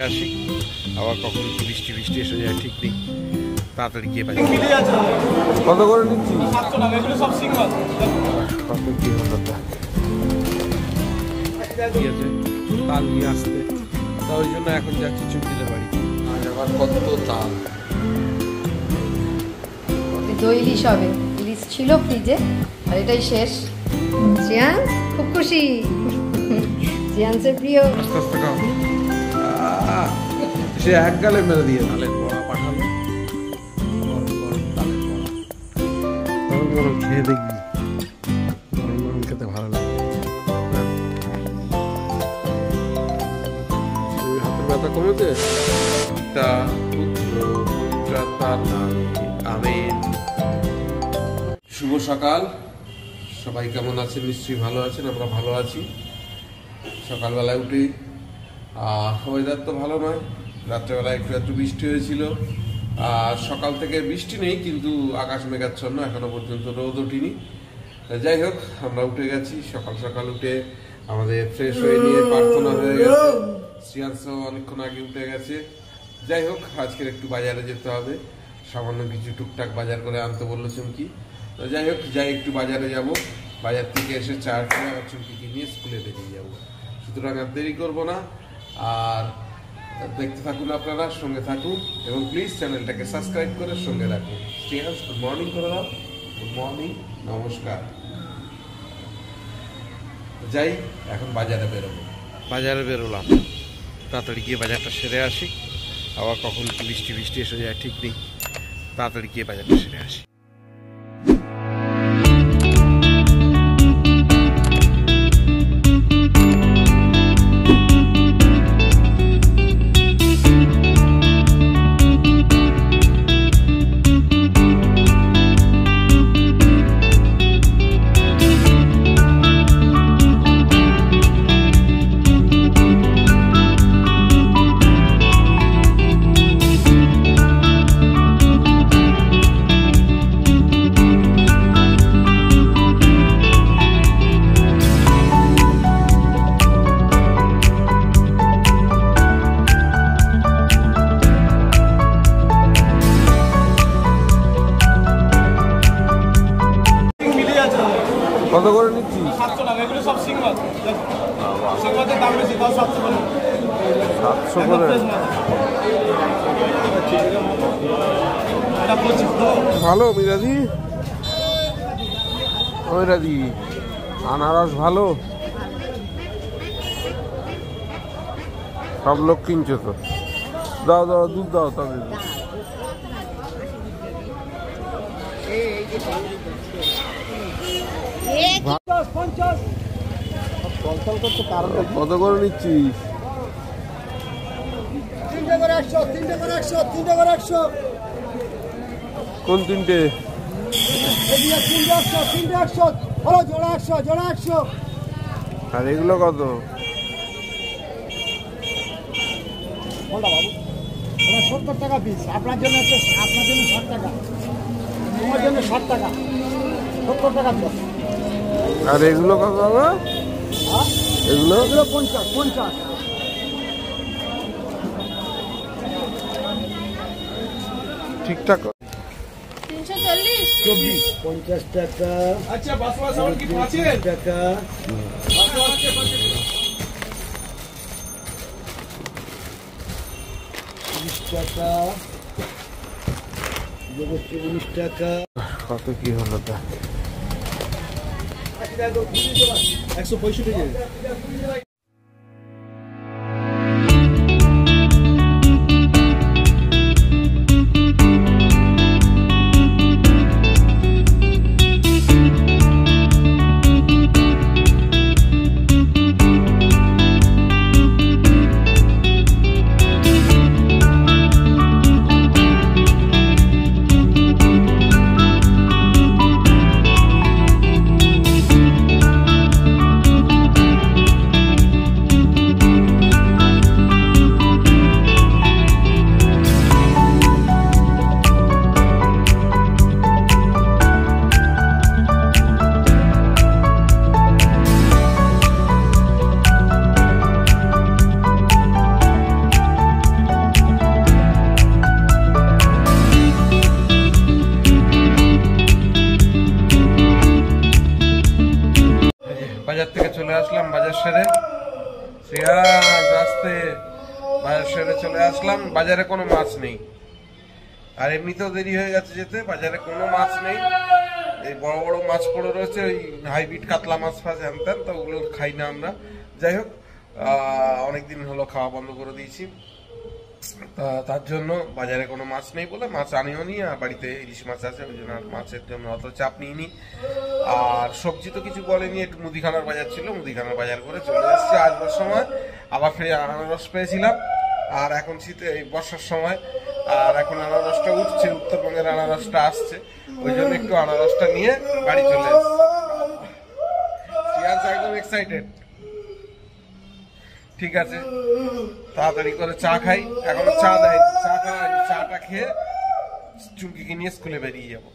আসি আবার কখন কি বৃষ্টি বৃষ্টি এসে যায় ঠিক নেই, তাড়াতাড়ি গিয়ে বাজার। কত করে নিচ্ছি? কত কি হলো তাল নিয়ে আসতে, তা ওই জন্য এখন যাচ্ছি চুক্তিতে বাড়ি। আর আবার কত তাল। দই ইলিশ হবে, ইলিশ ছিল ফ্রিজে আর এটাই শেষ। জিয়ান খুব খুশি, জিয়ানসের প্রিয়। আস্তে আস্তে খাও। সে এক গালে মেরে দিয়ে তালের বড়া পাঠালো, গরম গরম তালের বড়া গরম গরম খেয়ে দেখবি, গরম গরম খেতে ভালো লাগে। হাতের ব্যথা কমেছে? পিতা পুত্র পবিত্রাত্মার নামে আমেন। শুভ সকাল, সবাই কেমন আছেন? নিশ্চয়ই ভালো আছেন, আমরা ভালো আছি। সকালবেলায় উঠে ওয়েদার তো ভালো নয়, রাত্রেবেলায় একটু বৃষ্টি হয়েছিল। আর সকাল থেকে বৃষ্টি নেই, কিন্তু আকাশ মেঘাচ্ছন্ন, এখনো পর্যন্ত রোদ ওঠেনি। যাই হোক, আমরা উঠে গেছি। সকাল সকাল উঠে আমাদের ফ্রেশ হয়ে নিয়ে প্রার্থনা হয়ে গেছে, শ্রিয়াংশ অনেকক্ষণ আগে উঠে গেছে। যাই হোক, আজকের একটু বাজারে যেতে হবে, সামান্য কিছু টুকটাক বাজার করে আনতে বললো চুমকি। তো যাই হোক, যাই একটু বাজারে যাব, বাজার থেকে এসে চা খেয়ে আর চুমকিকে নিয়ে স্কুলে বেরিয়ে যাবো। সুতরাং আর দেরি করবো না, আর দেখতে থাকুন আপনারা, সঙ্গে থাকুন এবং প্লিজ চ্যানেলটাকে সাবস্ক্রাইব করে সঙ্গে রাখুন। শ্রেয়াংশ গুড মর্নিং করে দাও। গুড মর্নিং, নমস্কার। যাই এখন বাজারে বেরোবো। বাজারে বেরোলাম, তাড়াতাড়ি গিয়ে বাজারটা সেরে আসি, আবার কখন কি বৃষ্টি বৃষ্টি এসে যায় ঠিক নেই, তাড়াতাড়ি গিয়ে বাজারটা সেরে আসি। কত করে নিচ্ছি? 700 টাকা। এগুলো সব সিঙ্গেল, সিঙ্গেলের দাম বেশি, তাও 700 করে। 700 করে? এটা 25 তো ভালো মিরাদি। ওই রাদি, আনারস ভালো, সব লোক কিনছে তো। দাও দাও, দুধ দাও তবে। কত করে নিচ্ছিস? 3 করে 100, 3 করে 100, 3 করে 100। কোন তিনটে? এদিকে 3 100, 3 100, হলো জোড়া 100, জোড়া 100। আর এগুলো কত? কোনটা বাবু? ওটা 70 টাকা পিস। আপনার জন্য হচ্ছে, আপনার জন্য 60 টাকা, তোমার জন্য 60 টাকা, 70 টাকা পিস। আর এগুলো কত হবে? এগুলো এগুলো 50, 50। ঠিকঠাক। 340 24, 50 টাকা। আচ্ছা, বাসুয়া সাউন্ড কি 5 টাকা? বাসুয়া আছে 30 টাকা, 19 টাকা। কত কি হলো তা? 165। সেরে রাস্তে বাজার সেরে চলে আসলাম। বাজারে কোনো মাছ নেই, আর এমনিতেও দেরি হয়ে গেছে যেতে। বাজারে কোনো মাছ নেই, এই বড় বড় মাছ পড়ে রয়েছে, ওই হাইব্রিড কাতলা মাছ ফাছ আনতেন, তো ওগুলো খাই না আমরা। যাই হোক, অনেকদিন হলো খাওয়া বন্ধ করে দিয়েছি, তার জন্য বাজারে কোনো মাছ নেই বলে মাছ আনিও নি। আর বাড়িতে ইলিশ মাছ আছে, ওই জন্য আর মাছের জন্য অত চাপ নিইনি। আর সবজি তো কিছু বলেনি, একটু মুদিখানার বাজার ছিল, মুদিখানার বাজার করে চলে এসেছি। আসবার সময় আবার ফিরে আনারস পেয়েছিলাম, আর এখন শীতে এই বর্ষার সময়, আর এখন আনারসটা উঠছে, উত্তরবঙ্গের আনারসটা আসছে, ওই জন্য একটু আনারসটা নিয়ে বাড়ি চলে এসেছি। একদম এক্সাইটেড। ঠিক আছে, তাড়াতাড়ি করে চা খাই, এখনো চা দেয়, চা খাই, চাটা খেয়ে চুমকিকে নিয়ে স্কুলে বেরিয়ে যাবো।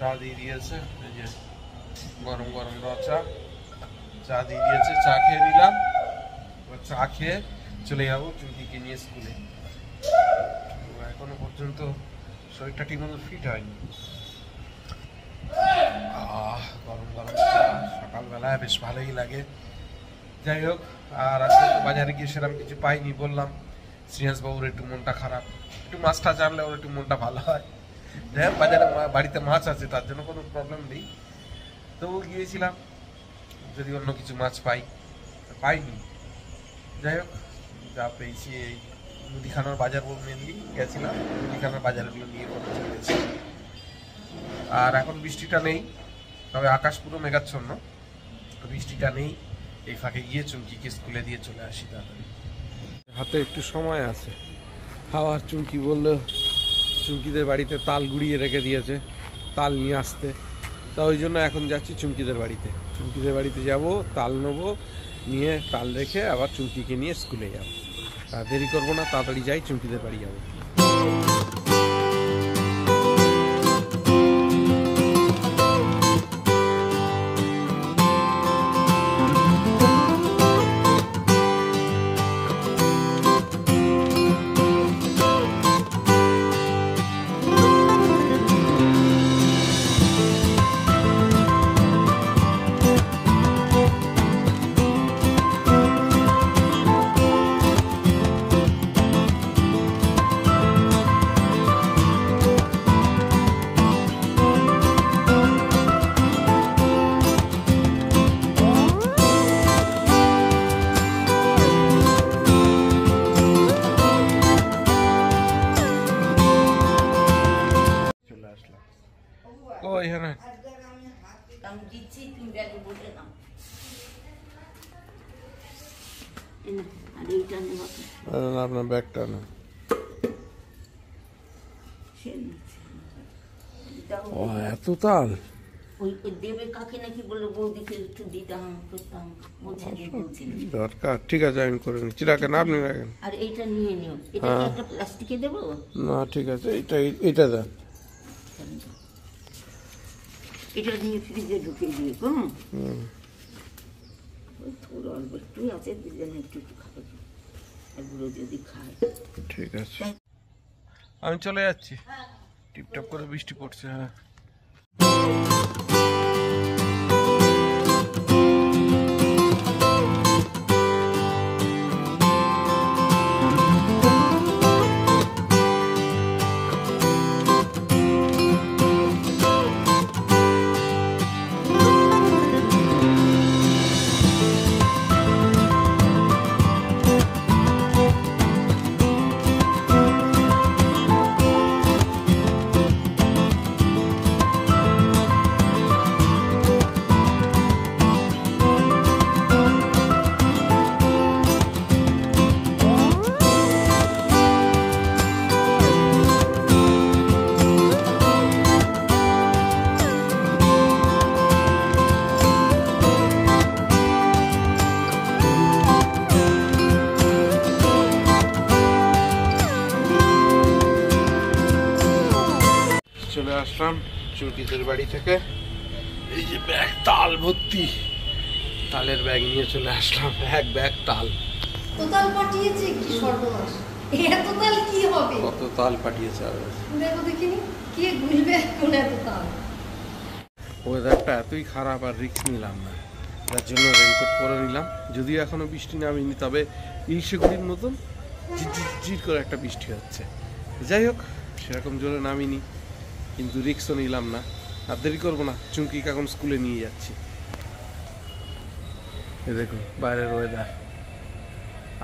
চা দিয়ে দিয়েছে, এই যে গরম গরম চা দিয়ে দিয়েছে, চা খেয়ে নিলাম। চা খেয়ে চলে যাবো চুমকিকে নিয়ে স্কুলে। এখনো পর্যন্ত শরীরটা ঠিক মতো ফিট হয়নি। গরম গরম চা সকালবেলায় বেশ ভালোই লাগে। যাই হোক, আর আজকে তো বাজারে গিয়ে সেরকম কিছু পাইনি, বললাম শ্রীহাস বাবুর একটু মনটা খারাপ, একটু মাছটা জানলে ওর একটু মনটা ভালো হয়। যাই হোক, বাজারে বাড়িতে মাছ আছে, তার জন্য কোনো প্রবলেম নেই। তবু গিয়েছিলাম, যদি অন্য কিছু মাছ পাইনি। যাই হোক, যা পেয়েছি এই মুদিখানার বাজার মেনলি গেছিলাম, মুদিখানার বাজারগুলো নিয়ে করতে চলেছি। আর এখন বৃষ্টিটা নেই, তবে আকাশ পুরো মেঘাচ্ছন্ন, বৃষ্টিটা নেই। এই ফাঁকে গিয়ে চুমকিকে স্কুলে দিয়ে চলে আসি তাড়াতাড়ি। হাতে একটু সময় আছে। খাওয়ার চুমকি বললো চুমকিদের বাড়িতে তাল গুড়িয়ে রেখে দিয়েছে, তাল নিয়ে আসতে। তা ওই জন্য এখন যাচ্ছি চুমকিদের বাড়িতে। চুমকিদের বাড়িতে যাব, তাল নেবো, নিয়ে তাল রেখে আবার চুমকিকে নিয়ে স্কুলে যাব। আর দেরি করবো না, তাড়াতাড়ি যাই, চুমকিদের বাড়ি যাবো। এখানে আপনার ব্যাগটা না, এত তাল দেবে কাকে নাকি বললো বৌদিকে একটু দিতাম করতাম, দরকার। ঠিক আছে, আমি করে নিচ্ছি, রাখেন, আপনি রাখেন। আর এইটা নিয়ে নিও, এটা একটা প্লাস্টিকে দেবো না? ঠিক আছে, এইটা দেন, এটা নিয়ে ফ্রিজে ঢুকিয়ে দিয়ে গো। ওই থোড়া অল্প একটু আছে, দুজনে একটু খাবে, এগুলো যদি খায়। ঠিক আছে, আমি চলে যাচ্ছি। টিপটপ করে বৃষ্টি পড়ছে। হ্যাঁ, চলে আসলাম চুমকিদের বাড়ি থেকে। এই যে ব্যাগ, তাল ভর্তি, তালের ব্যাগ নিয়ে চলে আসলাম, এক ব্যাগ তাল। তাল পাঠিয়েছে, কি সর্বনাশ! এত তাল কি হবে? কত তাল পাঠিয়েছে, আর দেখো দেখিনি কে গুলবে কোন এত তাল। ওয়েদারটা এতই খারাপ, আর রিস্ক নিলাম না, যার জন্য রেনকোট পরে নিলাম। যদিও এখনও বৃষ্টি নামেনি, তবে ইলশেগুড়ির মতন ঝিরঝির করে একটা বৃষ্টি হচ্ছে। যাই হোক, সেরকম জোরে নামিনি, কিন্তু রিক্সও নিলাম না। আর দেরি করবো না, চুমকি এখন স্কুলে নিয়ে যাচ্ছি। এ দেখুন বাইরের ওয়েদার,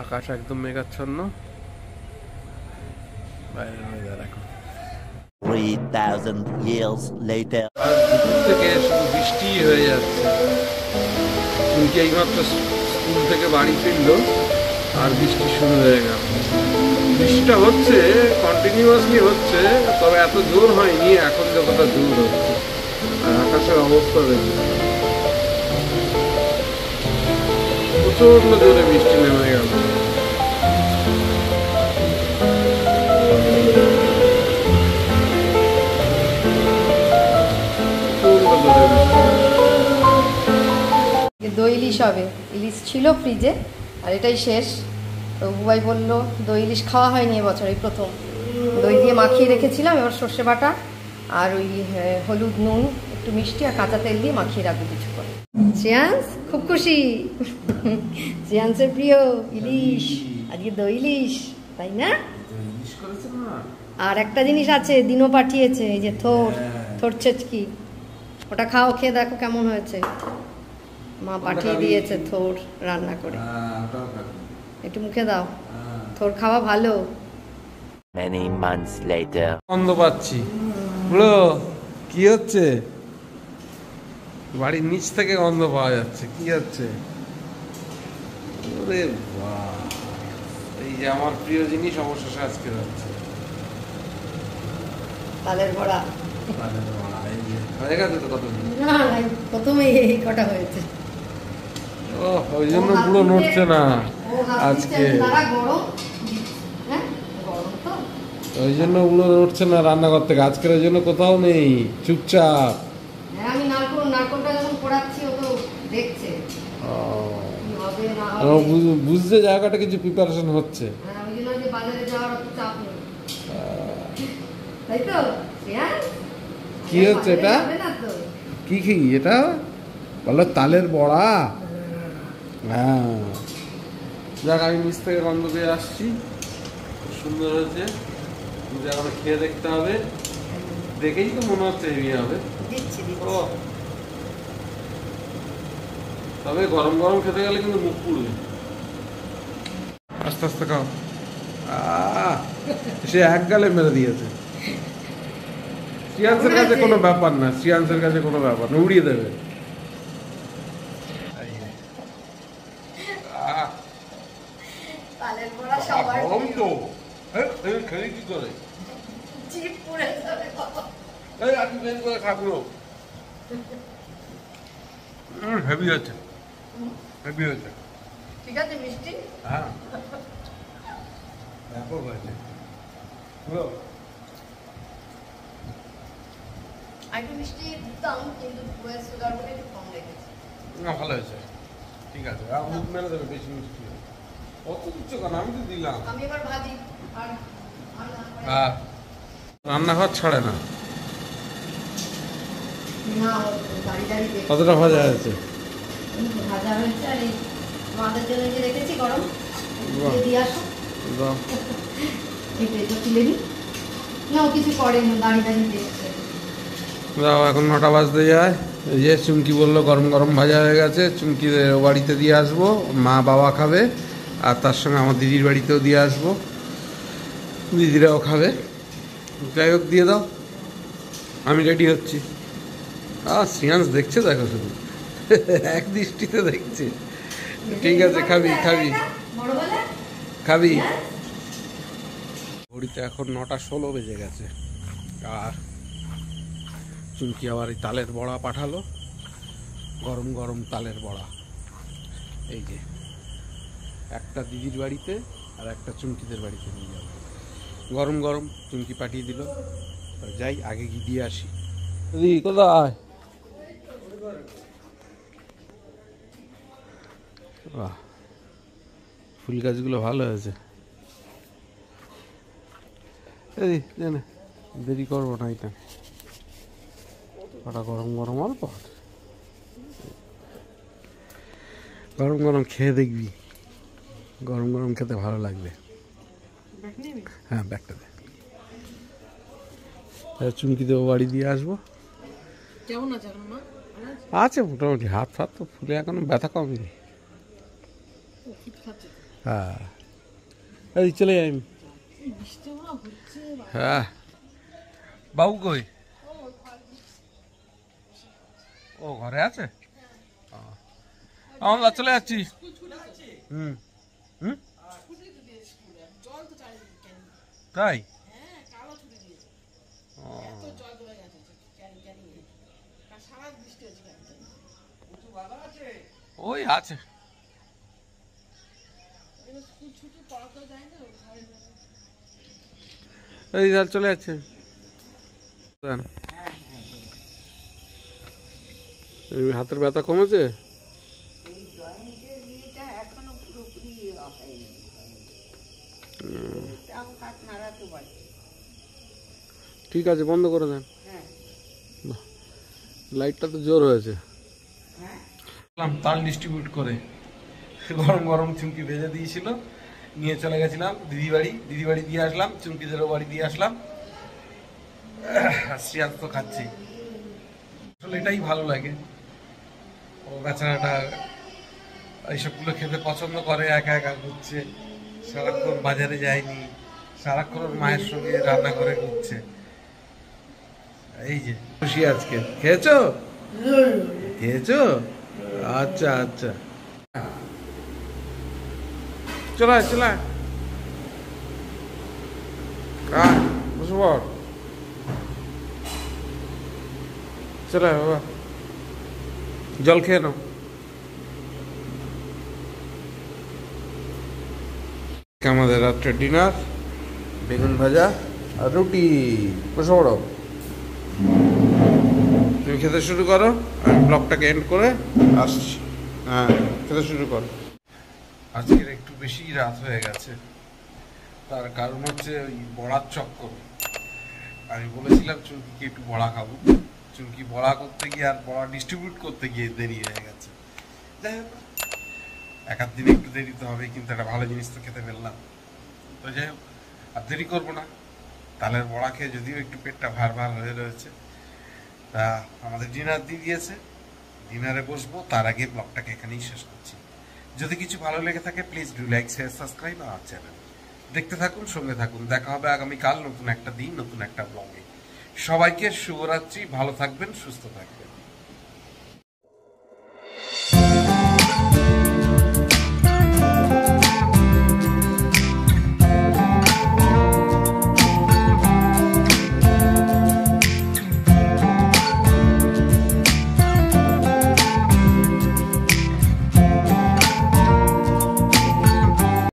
আকাশ একদম মেঘাচ্ছন্ন, বাইরের ওয়েদার এখন 3,000 years later. দুপুর থেকে শুধু বৃষ্টি হয়ে যাচ্ছে। চুমকি এইমাত্র স্কুল থেকে বাড়ি ফিরলো আর বৃষ্টি শুরু হয়ে গেল। বৃষ্টিটা হচ্ছে, কন্টিনিউয়াসলি হচ্ছে, তবে এত জোর হয়নি, এখন যতটা জোর হচ্ছে। আর আকাশের অবস্থা দেখুন, প্রচন্ড জোরে বৃষ্টি নেমে গেল। দই ইলিশ হবে, ইলিশ ছিল ফ্রিজে আর এটাই শেষ। তো বুবাই বললো দই ইলিশ খাওয়া হয়নি এবছর, এই প্রথম। দই দিয়ে মাখিয়ে রেখেছিলাম, এবার সর্ষে বাটা আর ওই হলুদ, নুন, একটু মিষ্টি আর কাঁচা তেল দিয়ে মাখিয়ে রাখবো কিছু করে। শ্রেয়াংস খুব খুশি, শ্রেয়াংসের প্রিয় ইলিশ, আজকে দই ইলিশ, তাই না? আর একটা জিনিস আছে, দিনও পাঠিয়েছে, এই যে থোর ছেচকি, ওটা খাও, খেয়ে দেখো কেমন হয়েছে। মা পাঠিয়ে দিয়েছে থোর রান্না করে, একটু মুখে দাও, থোর খাওয়া ভালো। Many months later. গন্ধ পাচ্ছি, বলো কি হচ্ছে? বাড়ির নিচ থেকে গন্ধ পাওয়া যাচ্ছে, কি হচ্ছে? ওরে বাহ, এই যে আমার প্রিয় জিনিস অবশেষে আজকে যাচ্ছে, তালের বড়া। হয়ে গেছে তো কত? না, প্রথমে এই কটা হয়েছে। ও, ওই জন্য পুরো নড়ছে না আজকে, ওই জন্য ওগুলো নড়ছে না রান্নাঘর থেকে আজকের, ওই জন্য কোথাও নেই, চুপচাপ। আমি নারকলটা যখন পোড়াচ্ছি ও তো দেখছে, বুঝছে জায়গাটা কিছু প্রিপারেশন হচ্ছে। ওই জন্য যে বাজারে যাওয়ার চাপ নেই, তাই তো? কি হচ্ছে এটা? কি এটা বলো? তালের বড়া। হ্যাঁ, যাক, আমি নিচ থেকে গন্ধ পেয়ে আসছি, সুন্দর হয়েছে, কিন্তু এখন খেয়ে দেখতে হবে। দেখেই তো মনে হচ্ছে হেভি হবে। ও, তবে গরম গরম খেতে গেলে কিন্তু মুখ পুড়বে। আস্তে আস্তে খাও। সে এক গালে মেরে দিয়েছে। শ্রিয়াংসের কাছে কোনো ব্যাপার না, শ্রিয়াংসের কাছে কোনো ব্যাপার না, উড়িয়ে দেবে। হেভি হচ্ছে, হেভি হচ্ছে, ঠিক আছে, মিষ্টি। হ্যাঁ, ব্যাপক হয়েছে। একটু মিষ্টি দিতাম, কিন্তু সুগার বলে একটু কম রেখেছি। না, ভালো হয়েছে, ঠিক আছে। আর মুখ মেরে দেবে বেশি মিষ্টি, অত দিচ্ছ কেন? আমি তো দিলাম। আমি এবার ভাজি আর হ্যাঁ, রান্নাঘর ছাড়ে না। কতটা ভাজা হয়েছে? ভাজা হয়েছে, আর এই মাদের জন্য যে রেখেছি গরম, দিয়ে আসো। তুলে নি না, ও কিছু করেনি, দাঁড়িয়ে দাঁড়িয়ে দেখছে। দাও, এখন 9টা বাজতে যায়। এই যে চুমকি বললো গরম গরম ভাজা হয়ে গেছে, চুমকি বাড়িতে দিয়ে আসবো, মা বাবা খাবে, আর তার সঙ্গে আমার দিদির বাড়িতেও দিয়ে আসবো, দিদিরাও খাবে। যাই হোক, দিয়ে দাও, আমি রেডি হচ্ছি। শ্রিয়াংস দেখছে, দেখো শুধু এক দৃষ্টিতে দেখছে। ঠিক আছে, খাবি খাবি খাবি। ঘড়িতে এখন 9:16 বেজে গেছে, আর চুমকি আবার এই তালের বড়া পাঠালো, গরম গরম তালের বড়া। এই যে একটা দিদির বাড়িতে আর একটা চুমকিদের বাড়িতে নিয়ে যাবো, গরম গরম চুমকি পাঠিয়ে দিল। যাই, আগে গিয়ে দিয়ে আসি। দিদি কোথায়? বাহ, ফুল গাছগুলো ভালো হয়েছে। এই জানে, দেরি করবো না, এটা ওটা গরম গরম অল্প। গরম গরম খেয়ে দেখবি, গরম গরম খেতে ভালো লাগবে। হ্যাঁ ব্যাগটা দে, চুমকি দেবো, বাড়ি দিয়ে আসবো। কেমন আছে এখন মা? আছে মোটামুটি, হাত ফাত তো ফুলে এখনো ব্যথা কমেনি। হ্যাঁ এই চলে যাই আমি। হ্যাঁ বাবু কই? ও ঘরে আছে, আমরা চলে যাচ্ছি। হুম হুম তাই ওই আছে। এই চলে যাচ্ছে। হাতের ব্যথা কমেছে? ঠিক আছে, বন্ধ করে দেন। লাইটটা তো জোর হয়েছে। তাল ডিস্ট্রিবিউট করে গরম গরম চুমকি ভেজে দিয়েছিল, নিয়ে চলে গেছিলাম দিদি বাড়ি দিয়ে আসলাম, চুমকিদেরও বাড়ি দিয়ে আসলাম। শ্রিয়াদ তো খাচ্ছি, আসলে এটাই ভালো লাগে। ও বেচারাটা এইসবগুলো খেতে পছন্দ করে, একা একা ঘুরছে, সারাক্ষণ বাজারে যায়নি, সারাক্ষণ ওর মায়ের সঙ্গে রান্না করে ঘুরছে। এই যে খুশি আজকে। খেয়েছো? আচ্ছা আচ্ছা, চলে বসে পড়, চলে বাবা, জল খেয়ে নাও। আমাদের রাত্রে ডিনার, বেগুন ভাজা আর রুটি। বসে পড়ো, তুমি খেতে শুরু করো, আমি ব্লগটাকে এন্ড করে আসছি। হ্যাঁ খেতে শুরু করো। আজকের একটু বেশি রাত হয়ে গেছে, তার কারণ হচ্ছে ওই বড়ার চক্কর। আমি বলেছিলাম চুমকিকে একটু বড়া খাবো, চুমকি বড়া করতে গিয়ে আর বড়া ডিস্ট্রিবিউট করতে গিয়ে দেরি হয়ে গেছে। যাই হোক, এক আধ দিনে একটু দেরি তো হবে, কিন্তু একটা ভালো জিনিস তো খেতে পেলাম। তো যাই হোক, আর দেরি করবো না। তালের বড়া খেয়ে যদিও একটু পেটটা ভার হয়ে রয়েছে, তা আমাদের ডিনার দিয়ে দিয়েছে, ডিনারে বসবো। তার আগে ব্লগটাকে এখানেই শেষ করছি। যদি কিছু ভালো লেগে থাকে please do like, share, subscribe আমার চ্যানেল। দেখতে থাকুন, সঙ্গে থাকুন। দেখা হবে আগামীকাল নতুন একটা দিন, নতুন একটা ব্লগে। সবাইকে শুভরাত্রি, ভালো থাকবেন, সুস্থ থাকবেন।